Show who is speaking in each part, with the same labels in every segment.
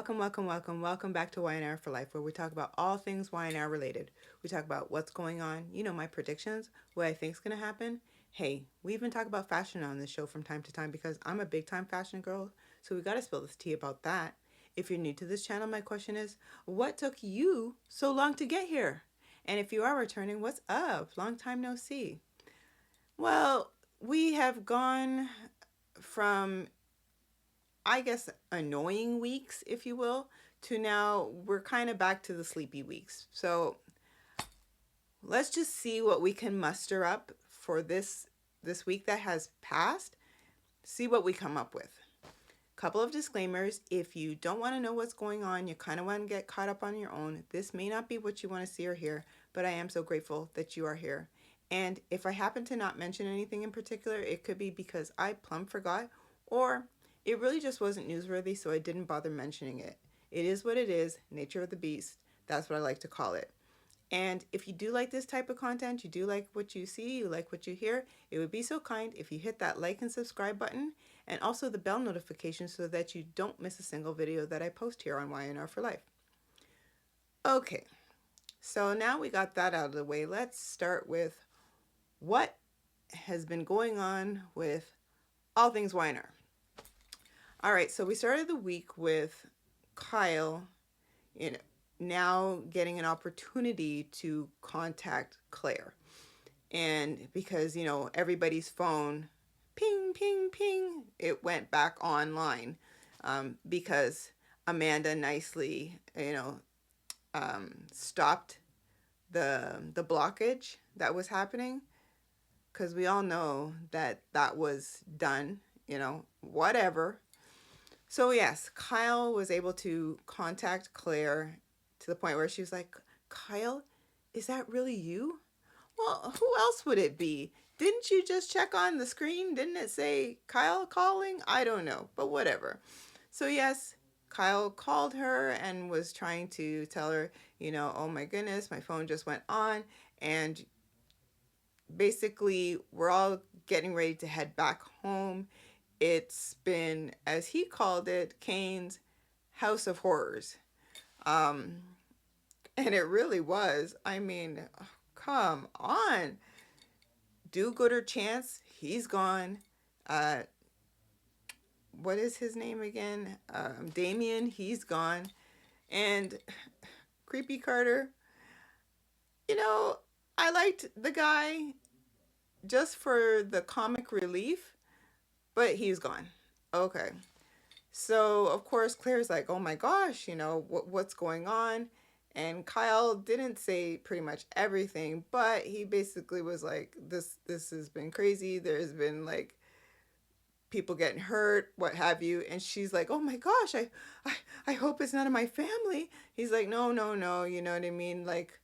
Speaker 1: Welcome back to Y&R For Life, where we talk about all things Y&R related. We talk about what's going on, my predictions, what I think's going to happen. Hey, we even talk about fashion on this show from time to time because I'm a big time fashion girl, so we got to spill this tea about that. If you're new to this channel, my question is, what took you so long to get here? And if you are returning, what's up? Long time no see. Well, we have gone from, I guess, annoying weeks, if you will, to now we're kind of back to the sleepy weeks. So let's just see what we can muster up for this week that has passed. See what we come up with. Couple of disclaimers. If you don't want to know what's going on, you kind of want to get caught up on your own, this may not be what you want to see or hear, but I am so grateful that you are here. And if I happen to not mention anything in particular, it could be because I plumb forgot, or it really just wasn't newsworthy, so I didn't bother mentioning it. It is what it is, nature of the beast. That's what I like to call it. And if you do like this type of content, you do like what you see, you like what you hear, it would be so kind if you hit that like and subscribe button and also the bell notification so that you don't miss a single video that I post here on Y&R For Life. Okay, so now we got that out of the way. Let's start with what has been going on with all things Y&R. All right, so we started the week with Kyle, now getting an opportunity to contact Claire. And because, everybody's phone, ping, ping, ping, it went back online because Amanda nicely, stopped the blockage that was happening. Because we all know that was done, whatever. So yes, Kyle was able to contact Claire to the point where she was like, Kyle, is that really you? Well, who else would it be? Didn't you just check on the screen? Didn't it say Kyle calling? I don't know, but whatever. So yes, Kyle called her and was trying to tell her, oh my goodness, my phone just went on. And basically, we're all getting ready to head back home. It's been, as he called it, Kane's House of Horrors. And it really was. I mean, come on. Do-gooder Chance, he's gone. What is his name again? Damien, he's gone. And Creepy Carter, I liked the guy just for the comic relief, but he's gone. Okay. So, of course, Claire's like, oh my gosh, what's going on? And Kyle didn't say pretty much everything, but he basically was like, this has been crazy. There's been like people getting hurt, what have you. And she's like, oh my gosh, I hope it's none of my family. He's like, no, you know what I mean? Like,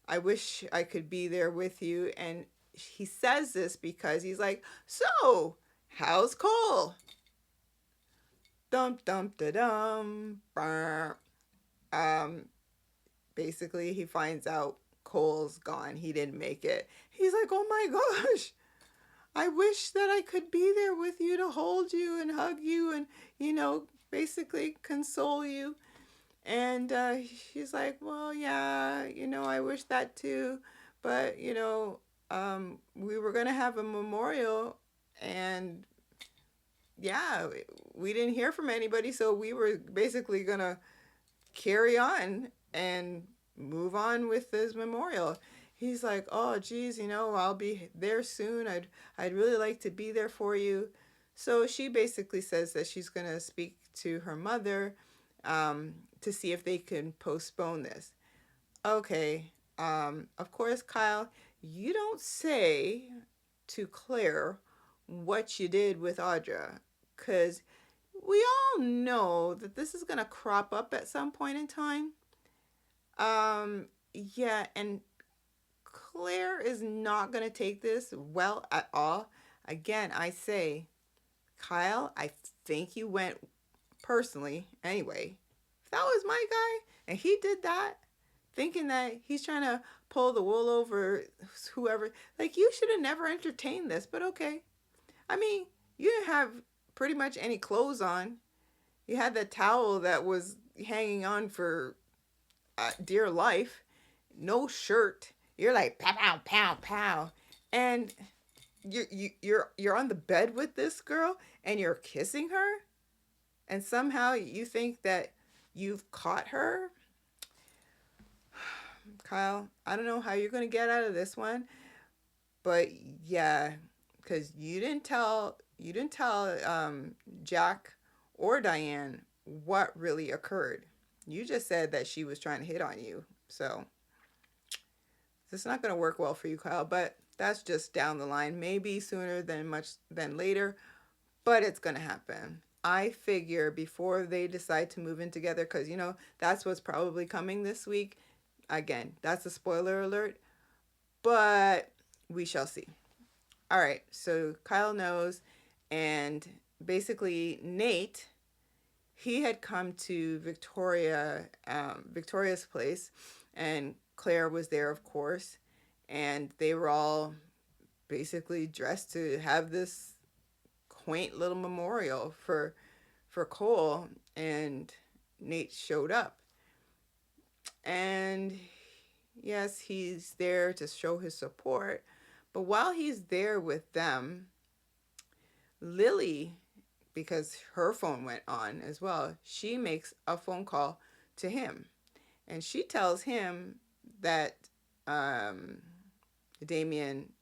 Speaker 1: I wish I could be there with you. And he says this because he's like, so, how's Cole? Dum dum da dum. Basically, he finds out Cole's gone. He didn't make it. He's like, oh my gosh, I wish that I could be there with you to hold you and hug you and, basically console you. And she's like, well, yeah, I wish that too. But, we were going to have a memorial and yeah, we didn't hear from anybody. So we were basically going to carry on and move on with this memorial. He's like, oh geez, I'll be there soon. I'd really like to be there for you. So she basically says that she's gonna speak to her mother to see if they can postpone this. Okay. Of course, Kyle, you don't say to Claire what you did with Audra, because we all know that this is gonna crop up at some point in time. Yeah, and Claire is not going to take this well at all. Again, I say, Kyle, I think you went personally. Anyway, if that was my guy and he did that, thinking that he's trying to pull the wool over whoever, like, you should have never entertained this, but okay. I mean, you didn't have pretty much any clothes on. You had the towel that was hanging on for dear life, no shirt. You're like pow pow pow pow, and you're on the bed with this girl and you're kissing her, and somehow you think that you've caught her. Kyle, I don't know how you're gonna get out of this one, but yeah, because you didn't tell Jack or Diane what really occurred. You just said that she was trying to hit on you, so it's not gonna work well for you, Kyle. But that's just down the line, maybe sooner than much than later, but it's gonna happen. I figure before they decide to move in together, because that's what's probably coming this week. Again, that's a spoiler alert, but we shall see. All right, so Kyle knows, and basically Nate, he had come to Victoria's place, and Claire was there, of course, and they were all basically dressed to have this quaint little memorial for Cole, and Nate showed up, and yes, he's there to show his support, but while he's there with them, Lily, because her phone went on as well, she makes a phone call to him. And she tells him that um, Damien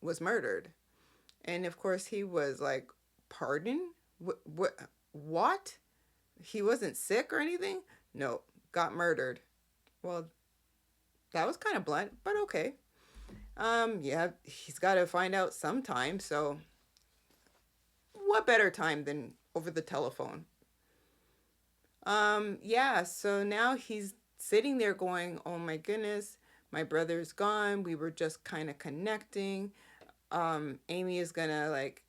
Speaker 1: was murdered. And of course, he was like, pardon? What? He wasn't sick or anything? No, got murdered. Well, that was kind of blunt, but okay. Yeah, he's got to find out sometime, so what better time than over the telephone? Yeah, so now he's sitting there going, "Oh my goodness, my brother's gone. We were just kind of connecting. Amy is gonna like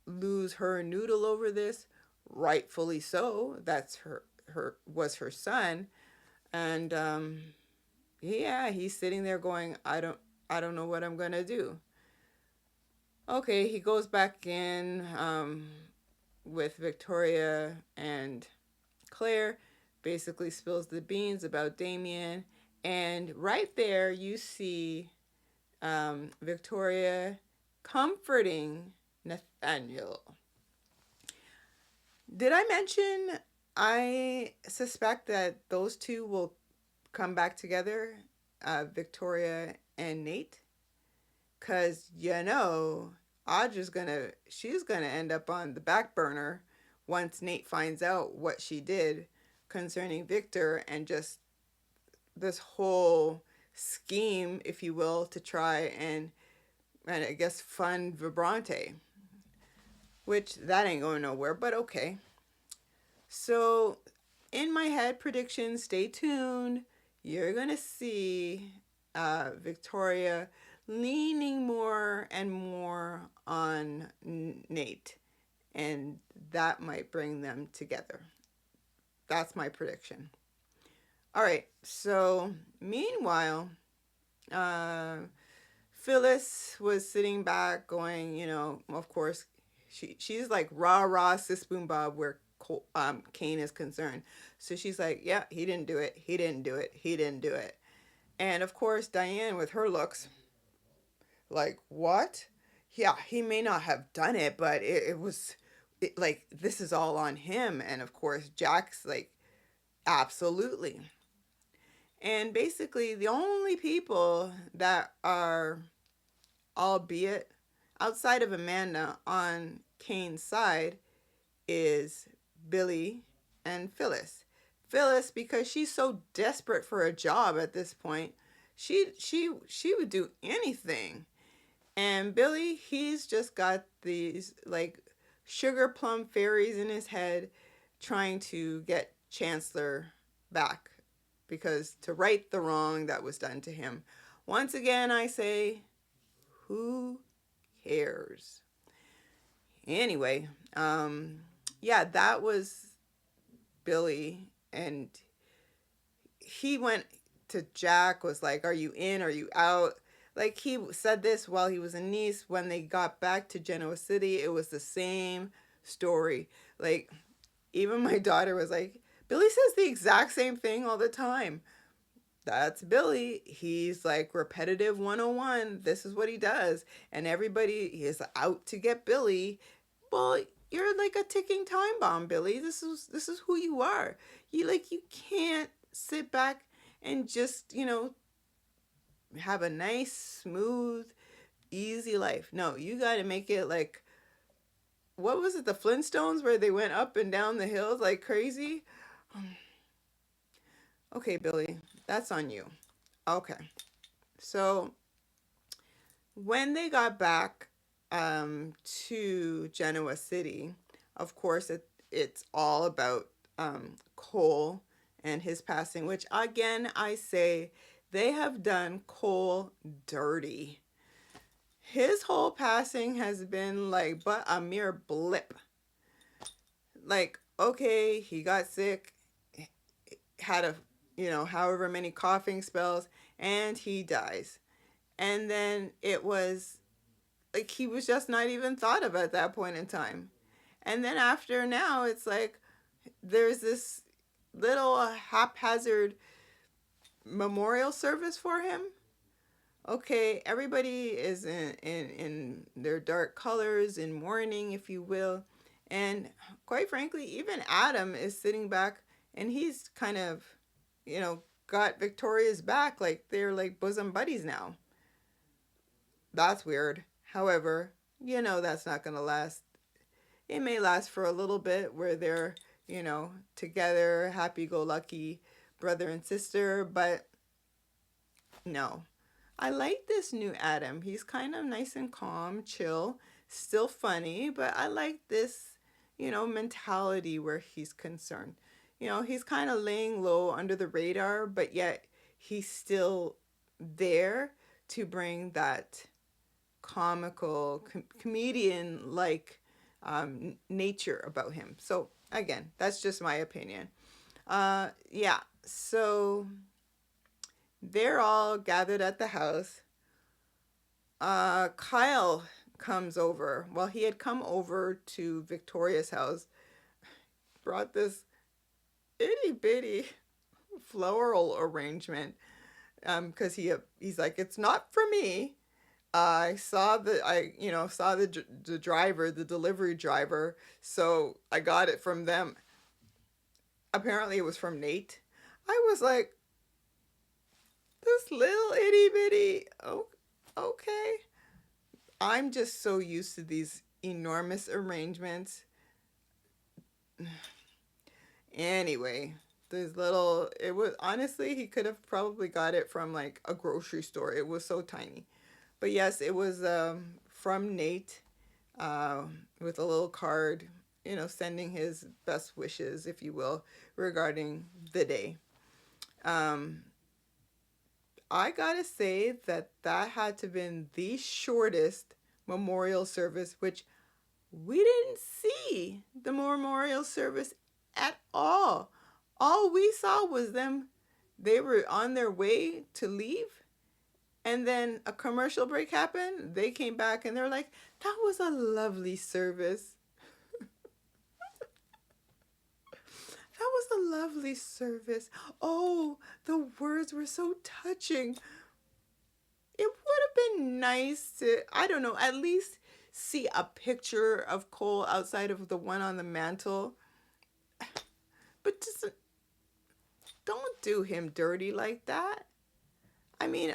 Speaker 1: lose her noodle over this, rightfully so. That's her was her son." And yeah, he's sitting there going, I don't know what I'm gonna do. Okay, he goes back in with Victoria, and Claire basically spills the beans about Damien. And right there, you see Victoria comforting Nathaniel. Did I mention I suspect that those two will come back together, Victoria and Nate? Because, she's gonna end up on the back burner once Nate finds out what she did concerning Victor, and just this whole scheme, if you will, to try and I guess fund Vibrante, which that ain't going nowhere, but okay. So, in my head predictions, stay tuned. You're gonna see Victoria leaning more and more on Nate, and that might bring them together. That's my prediction. All right, so meanwhile, uh, Phyllis was sitting back going, of course, she's like rah rah sis boom bob where Kane is concerned. So she's like, yeah, he didn't do it. He didn't do it. He didn't do it. And of course, Diane with her looks like, what? Yeah, he may not have done it, but it was like, this is all on him. And of course, Jack's like, absolutely. And basically, the only people that are, albeit outside of Amanda, on Kane's side is Billy and Phyllis. Phyllis, because she's so desperate for a job at this point, she would do anything. And Billy, he's just got these like sugar plum fairies in his head trying to get Chancellor back, because to right the wrong that was done to him. Once again, I say, who cares? Anyway, yeah, that was Billy, and he went to Jack, was like, are you in? Are you out? Like, he said this while he was in Nice. When they got back to Genoa City, it was the same story. Like, Even my daughter was like, Billy says the exact same thing all the time. That's Billy. He's like repetitive 101. This is what he does. And everybody is out to get Billy. Well, you're like a ticking time bomb, Billy. This is who you are. You can't sit back and just, have a nice, smooth, easy life. No, you got to make it like, what was it, the Flintstones, where they went up and down the hills like crazy? Okay, Billy, that's on you. Okay. So when they got back to Genoa City, of course, it's all about Cole and his passing, which again, I say they have done Cole dirty. His whole passing has been like but a mere blip. Like, okay, he got sick, had however many coughing spells, and he dies. And then it was like he was just not even thought of at that point in time. And then after now, it's like there's this little haphazard memorial service for him. Okay, everybody is in their dark colors, in mourning, if you will. And quite frankly, even Adam is sitting back and he's kind of, got Victoria's back. Like they're like bosom buddies now. That's weird. However, that's not going to last. It may last for a little bit where they're, together, happy go lucky brother and sister, but no. I like this new Adam. He's kind of nice and calm, chill, still funny, but I like this, mentality where he's concerned. He's kind of laying low under the radar, but yet he's still there to bring that comical, comedian like nature about him. So, again, that's just my opinion. Yeah, so they're all gathered at the house. Kyle comes over. Well, he had come over to Victoria's house, brought this itty bitty floral arrangement. Because he's like, it's not for me. I saw the driver, the delivery driver, so I got it from them. Apparently, it was from Nate. I was like, this little itty bitty. Oh, okay. I'm just so used to these enormous arrangements. Anyway, this little, it was honestly, he could have probably got it from like a grocery store. It was so tiny. But yes, it was from Nate with a little card, sending his best wishes, if you will, regarding the day. Um, I gotta say that had to have been the shortest memorial service, which we didn't see the memorial service at all. All we saw was them, they were on their way to leave. And then a commercial break happened. They came back and they're like, that was a lovely service. That was a lovely service. Oh, the words were so touching. It would have been nice to, I don't know, at least see a picture of Cole outside of the one on the mantle. But just don't do him dirty like that. I mean,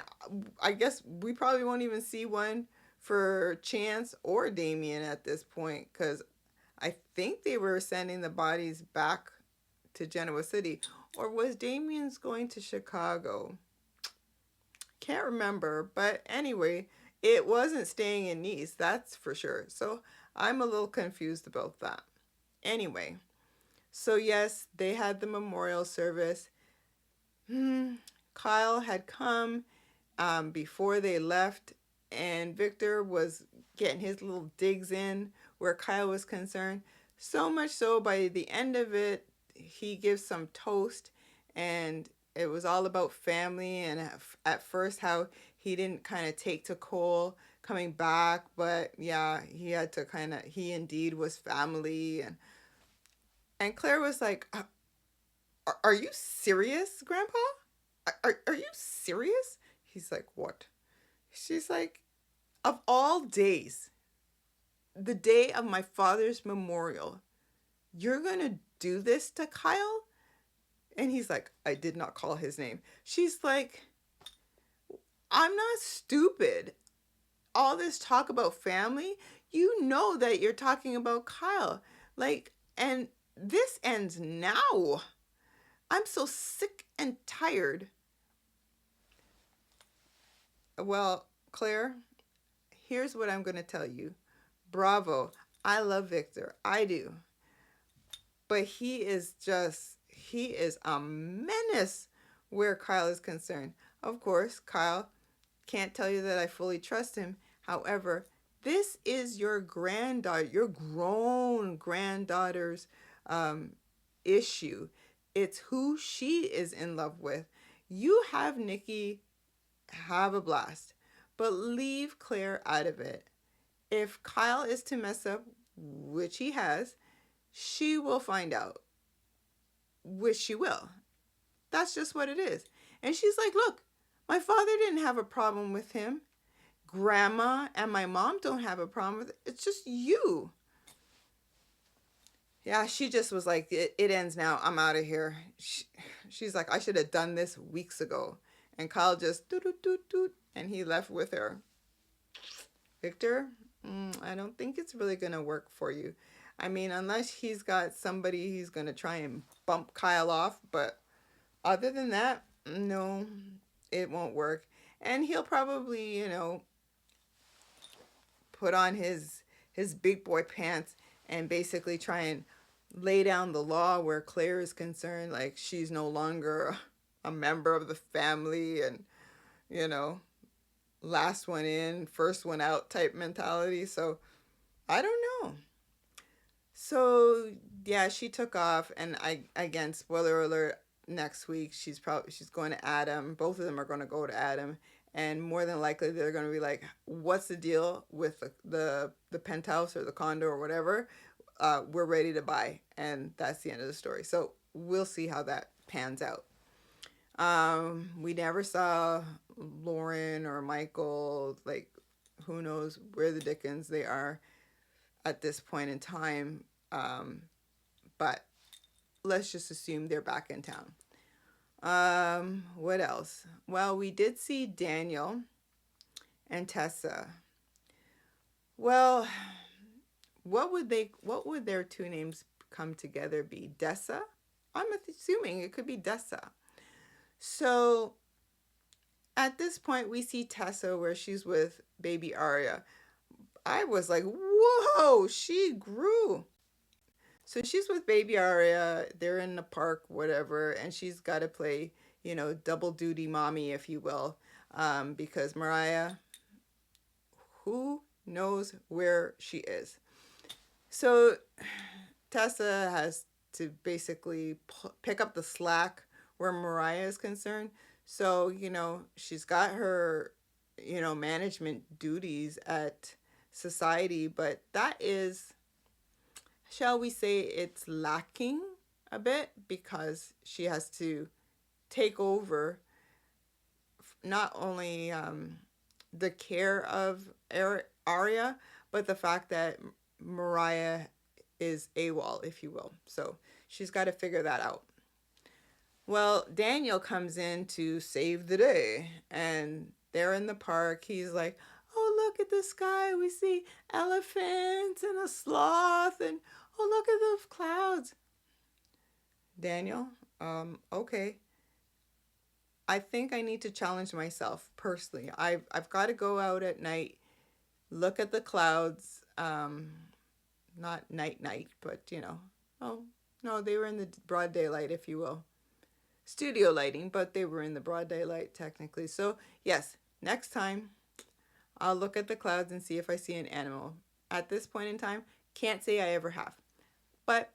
Speaker 1: I guess we probably won't even see one for Chance or Damien at this point, because I think they were sending the bodies back to Genoa City. Or was Damien's going to Chicago? Can't remember. But anyway, it wasn't staying in Nice, that's for sure. So I'm a little confused about that. Anyway, so yes, they had the memorial service. Kyle had come before they left, and Victor was getting his little digs in where Kyle was concerned. So much so, by the end of it, he gives some toast, and it was all about family. And at first, how he didn't kind of take to Cole coming back, but yeah, he had to he indeed was family. And Claire was like, are you serious, Grandpa? Are you serious? He's like, what? She's like, of all days, the day of my father's memorial, you're going to do this to Kyle? And he's like, I did not call his name. She's like, I'm not stupid. All this talk about family, you know that you're talking about Kyle. Like, and this ends now. I'm so sick and tired. Well, Claire, here's what I'm going to tell you. Bravo. I love Victor. I do. But he is a menace where Kyle is concerned. Of course, Kyle can't tell you that I fully trust him. However, this is your granddaughter, your grown granddaughter's um, issue. It's who she is in love with. You have Nikki have a blast, but leave Claire out of it. If Kyle is to mess up, which he has, she will find out, which she will. That's just what it is. And she's like, look, my father didn't have a problem with him. Grandma and my mom don't have a problem with it. It's just you. Yeah, she just was like, it ends now. I'm out of here. She's like, I should have done this weeks ago. And Kyle just doot, doot, doot, doot, and he left with her. Victor, I don't think it's really going to work for you. I mean, unless he's got somebody he's going to try and bump Kyle off. But other than that, no, it won't work. And he'll probably, put on his big boy pants and basically try and lay down the law where Claire is concerned. Like, she's no longer a member of the family and, you know, last one in, first one out type mentality. So I don't know. So yeah, she took off, and again, spoiler alert, next week she's going to Adam. Both of them are going to go to Adam, and more than likely they're going to be like, what's the deal with the penthouse or the condo or whatever? We're ready to buy, and that's the end of the story. So we'll see how that pans out. We never saw Lauren or Michael. Like, who knows where the dickens they are at this point in time. But let's just assume they're back in town. What else? Well, we did see Daniel and Tessa. Well, what would their two names come together be? Dessa? I'm assuming it could be Dessa. So at this point, we see Tessa where she's with baby Aria. I was like, whoa, she grew. So she's with baby Aria. They're in the park, whatever, and she's got to play, double duty mommy, if you will, because Mariah, who knows where she is. So Tessa has to basically pick up the slack where Mariah is concerned. So, she's got her, management duties at society, but that is, shall we say, it's lacking a bit because she has to take over not only the care of Aria, but the fact that Mariah is AWOL, if you will. So she's got to figure that out. Well, Daniel comes in to save the day, and they're in the park. He's like, oh, look at the sky. We see elephants and a sloth, and oh, look at those clouds. Daniel, okay. I think I need to challenge myself personally. I've got to go out at night, look at the clouds, not night, but, oh, no, they were in the broad daylight, if you will. Studio lighting, but they were in the broad daylight technically. So yes, next time I'll look at the clouds and see if I see an animal. At this point in time, can't say I ever have. But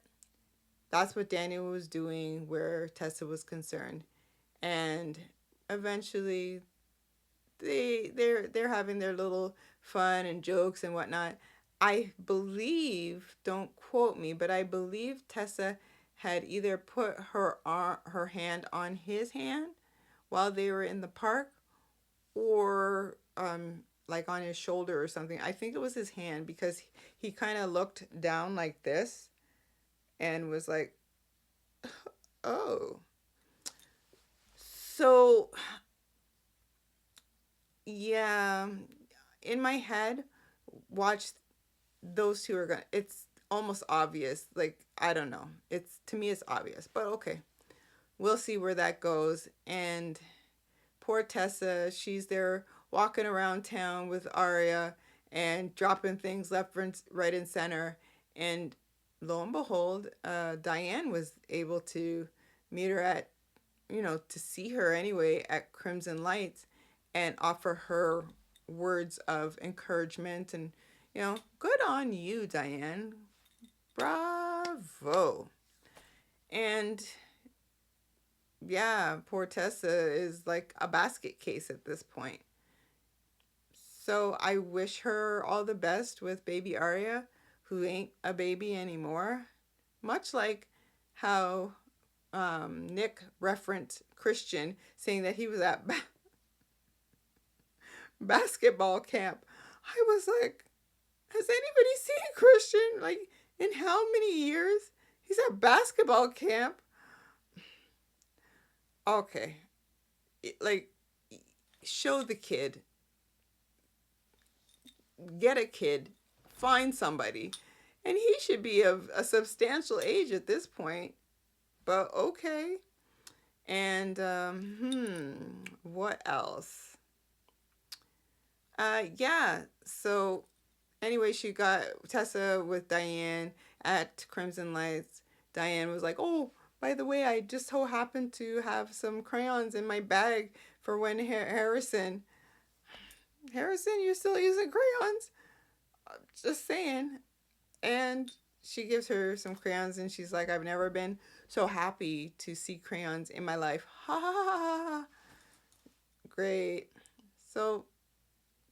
Speaker 1: that's what Daniel was doing where Tessa was concerned. And eventually they're having their little fun and jokes and whatnot. I believe, don't quote me, but I believe Tessa had either put her hand on his hand while they were in the park, or like on his shoulder or something. I think it was his hand, because he kind of looked down like this and was like, "Oh." So, yeah, in my head, watch, those two are gonna, it's almost obvious. Like, I don't know. It's, to me it's obvious. But okay. We'll see where that goes. And poor Tessa, she's there walking around town with Arya and dropping things left, right, and center. And lo and behold, Diane was able to meet her at, to see her anyway at Crimson Lights and offer her words of encouragement. And, good on you, Diane. Bravo. And yeah, poor Tessa is like a basket case at this point. So I wish her all the best with baby Arya, who ain't a baby anymore. Much like how Nick referenced Christian, saying that he was at basketball camp. I was like, has anybody seen Christian? Like, in how many years? He's at basketball camp. Okay. Like, show the kid. Get a kid. Find somebody. And he should be of a substantial age at this point. But okay. And, what else? Yeah. So, anyway, she got Tessa with Diane at Crimson Lights. Diane was like, "Oh, by the way, I just so happened to have some crayons in my bag for when Harrison, you're still using crayons? Just saying." And she gives her some crayons, and she's like, "I've never been so happy to see crayons in my life." Ha ha ha ha ha. Great. So,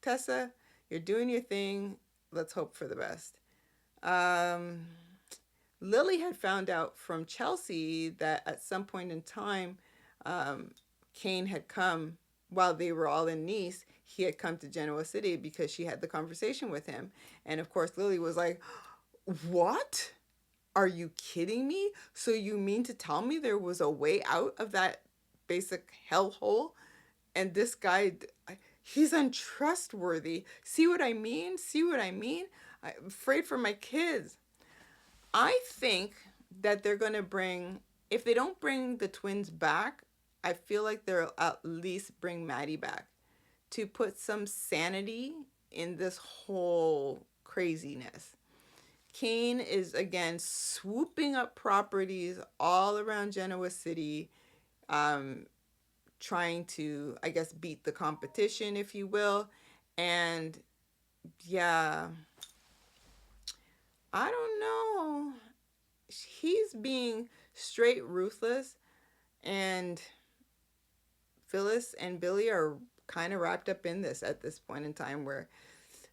Speaker 1: Tessa, you're doing your thing. Let's hope for the best. Um, Lily had found out from Chelsea that at some point in time, um, Kane had come while they were all in Nice. He had come to Genoa City because she had the conversation with him. And of course, Lily was like, "What? Are you kidding me? So you mean to tell me there was a way out of that basic hellhole? And this guy, he's untrustworthy. See what I mean? See what I mean? I'm afraid for my kids." I think that they're going to bring, if they don't bring the twins back, I feel like they'll at least bring Maddie back to put some sanity in this whole craziness. Kane is again swooping up properties all around Genoa City, um, trying to, I guess, beat the competition, if you will. And yeah, I don't know. He's being straight ruthless, and Phyllis and Billy are kind of wrapped up in this at this point in time, where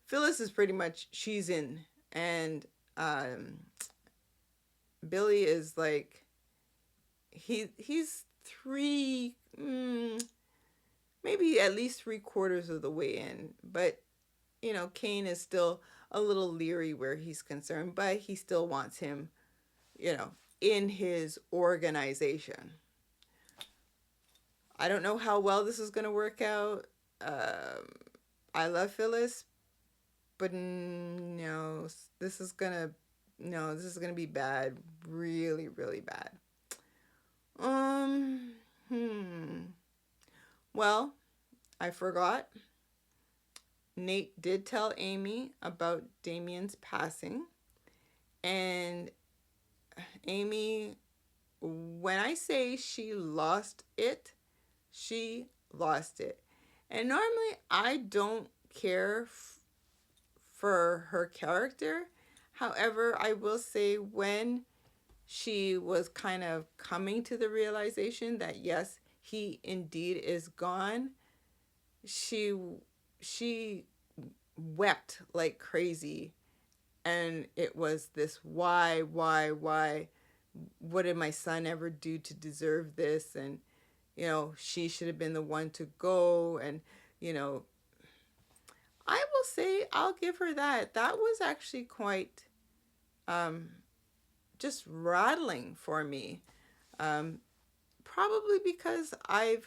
Speaker 1: Phyllis is pretty much, she's in, and um, Billy is like, he's three, maybe at least 3/4 of the way in, but Kane is still a little leery where he's concerned, but he still wants him, in his organization. I don't know how well this is going to work out. Um, I love Phyllis, but no, this is gonna, no, this is gonna be bad, really, really bad. Um, hmm. Well, I forgot. Nate did tell Amy about Damien's passing, and Amy, when I say she lost it, she lost it. And normally I don't care for her character. However, I will say when she was kind of coming to the realization that yes, he indeed is gone, she she wept like crazy, and it was this why what did my son ever do to deserve this? And, she should have been the one to go. And, you know, I will say, I'll give her that. That was actually quite um, just rattling for me. Um, Probably because I've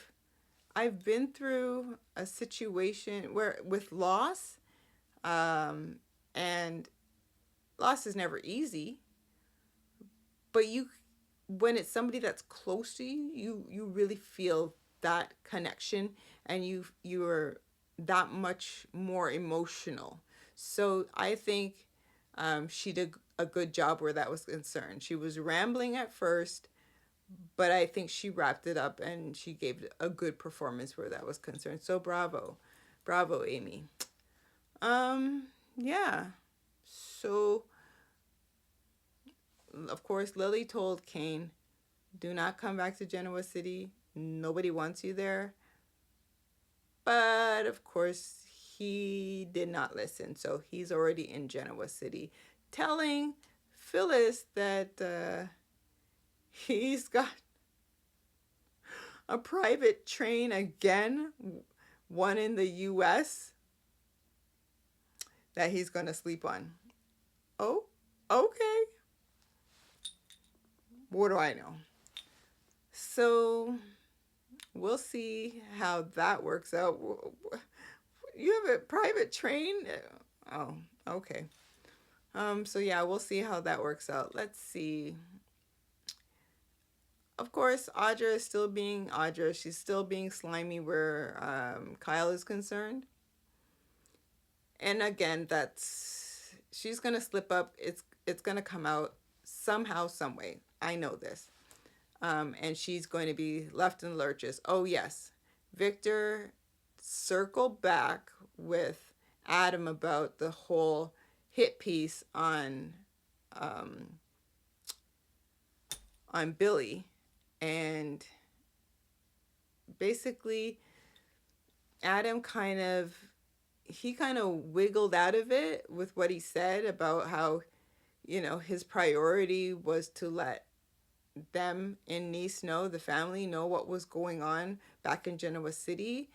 Speaker 1: been through a situation where with loss, um, and loss is never easy. But when it's somebody that's close to you, you really feel that connection, and you're that much more emotional. So I think she did a good job where that was concerned. She was rambling at first, but I think she wrapped it up and she gave a good performance where that was concerned. So bravo, bravo, Amy. Yeah. So of course, Lily told Kane, "Do not come back to Genoa City. Nobody wants you there." But of course, he did not listen. So he's already in Genoa City, telling Phyllis that he's got a private train again, one in the US, that he's going to sleep on. Oh, okay. What do I know? So we'll see how that works out. You have a private train? Oh, okay. So yeah, we'll see how that works out. Let's see. Of course, Audra is still being Audra. She's still being slimy where Kyle is concerned. And again, she's gonna slip up. It's gonna come out somehow, some way. I know this. And she's going to be left in lurches. Oh yes, Victor circled back with Adam about the whole hit piece um, on Billy, and basically Adam kind of wiggled out of it with what he said about how his priority was to let them in Nice know, the family know what was going on back in Genoa City.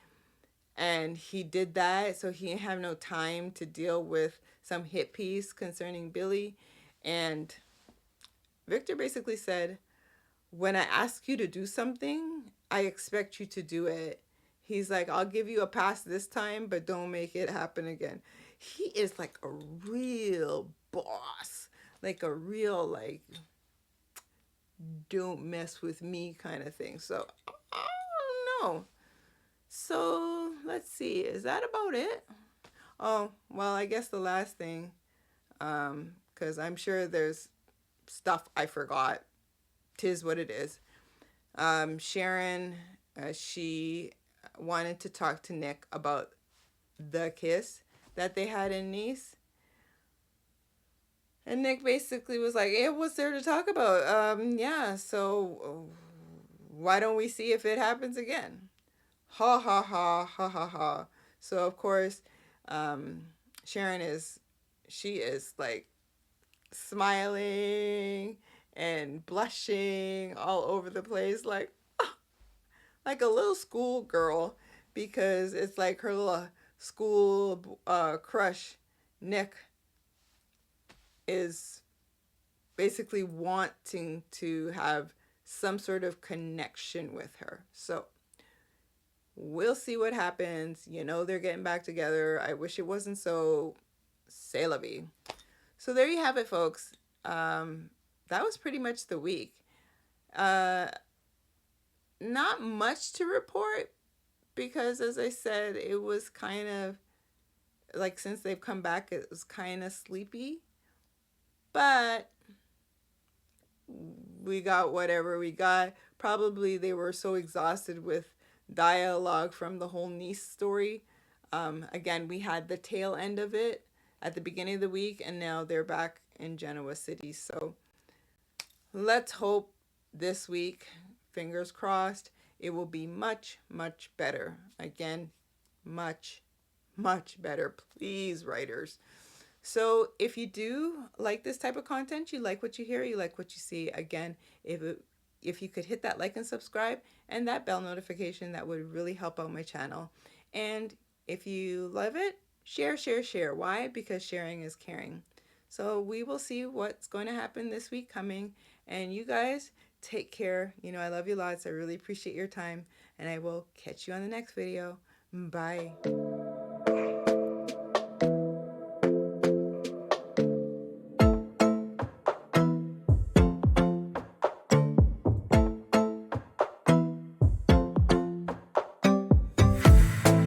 Speaker 1: And he did that so he didn't have no time to deal with some hit piece concerning Billy. And Victor basically said, when I ask you to do something, I expect you to do it. He's like, I'll give you a pass this time, but don't make it happen again. He is like a real boss, like a real, like, don't mess with me kind of thing. So I don't know. So let's see. Is that about it? Oh, well, I guess the last thing, because I'm sure there's stuff I forgot. Tis what it is. Sharon, she wanted to talk to Nick about the kiss that they had in Nice. And Nick basically was like, hey, what's there to talk about? Yeah, so why don't we see if it happens again? Ha ha ha ha ha ha. So of course, Sharon she is like smiling and blushing all over the place, like a little school girl, because it's like her little school crush, Nick, is basically wanting to have some sort of connection with her. So we'll see what happens. They're getting back together. I wish it wasn't so. C'est la vie. So there you have it, folks. That was pretty much the week. Not much to report because, as I said, it was kind of like, since they've come back, it was kind of sleepy. But we got whatever we got. Probably they were so exhausted with dialogue from the whole Nice story. Again, we had the tail end of it at the beginning of the week, and now they're back in Genoa City. So let's hope this week, fingers crossed, it will be much, much better. Again, much, much better. Please, writers. So if you do like this type of content, you like what you hear, you like what you see, again, if you could hit that like and subscribe and that bell notification, that would really help out my channel. And if you love it, share, share, share. Why? Because sharing is caring. So we will see what's going to happen this week coming. And you guys take care. You know, I love you lots. I really appreciate your time. And I will catch you on the next video. Bye.